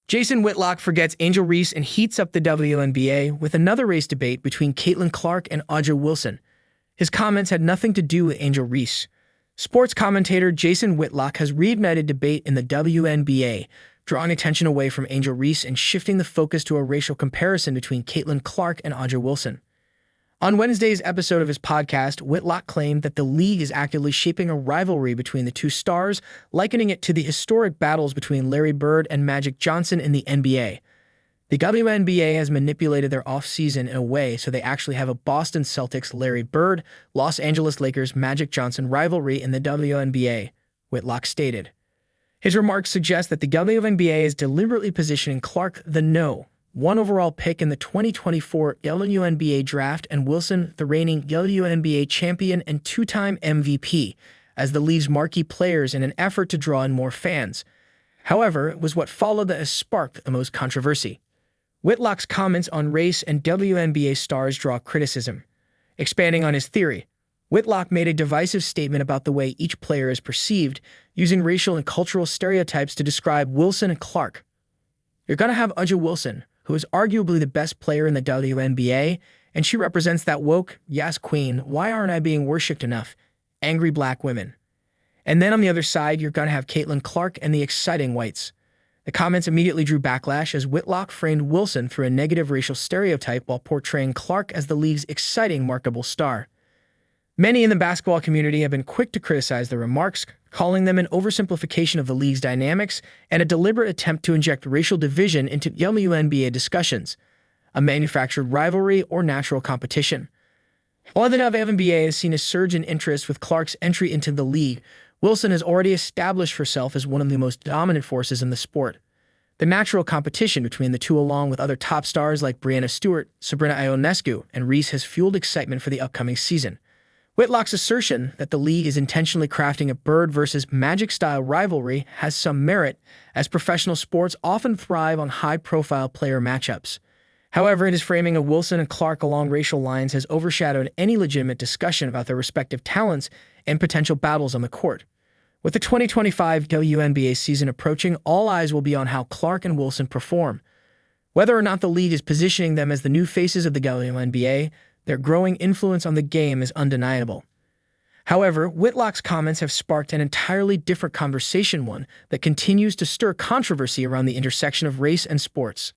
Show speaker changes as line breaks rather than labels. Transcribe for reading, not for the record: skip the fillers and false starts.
Jason Whitlock forgets Angel Reese and heats up the WNBA with another race debate between Caitlin Clark and Audra Wilson. His comments had nothing to do with Angel Reese. Sports commentator Jason Whitlock has reignited debate in the WNBA, drawing attention away from Angel Reese and shifting the focus to a racial comparison between Caitlin Clark and Audra Wilson. On Wednesday's episode of his podcast, Whitlock claimed that the league is actively shaping a rivalry between the two stars, likening it to the historic battles between Larry Bird and Magic Johnson in the NBA. The WNBA has manipulated their offseason in a way so they actually have a Boston Celtics Larry Bird, Los Angeles Lakers Magic Johnson rivalry in the WNBA, Whitlock stated. His remarks suggest that the WNBA is deliberately positioning Clark, the #1 overall pick in the 2024 WNBA draft, and Wilson, the reigning WNBA champion and two-time MVP, as the league's marquee players in an effort to draw in more fans. However, it was what followed that has sparked the most controversy. Whitlock's comments on race and WNBA stars draw criticism. Expanding on his theory, Whitlock made a divisive statement about the way each player is perceived, using racial and cultural stereotypes to describe Wilson and Clark. You're going to have Audra Wilson, who is arguably the best player in the WNBA, and she represents that woke, yes, queen, why aren't I being worshipped enough, angry black women. And then on the other side, you're going to have Caitlin Clark and the exciting whites. The comments immediately drew backlash as Whitlock framed Wilson through a negative racial stereotype while portraying Clark as the league's exciting, marketable star. Many in the basketball community have been quick to criticize the remarks, calling them an oversimplification of the league's dynamics and a deliberate attempt to inject racial division into WNBA discussions, a manufactured rivalry or natural competition. While the WNBA has seen a surge in interest with Clark's entry into the league, Wilson has already established herself as one of the most dominant forces in the sport. The natural competition between the two, along with other top stars like Breanna Stewart, Sabrina Ionescu, and Reese, has fueled excitement for the upcoming season. Whitlock's assertion that the league is intentionally crafting a Bird versus Magic-style rivalry has some merit, as professional sports often thrive on high-profile player matchups. However, his framing of Wilson and Clark along racial lines has overshadowed any legitimate discussion about their respective talents and potential battles on the court. With the 2025 WNBA season approaching, all eyes will be on how Clark and Wilson perform. Whether or not the league is positioning them as the new faces of the WNBA, their growing influence on the game is undeniable. However, Whitlock's comments have sparked an entirely different conversation, one that continues to stir controversy around the intersection of race and sports.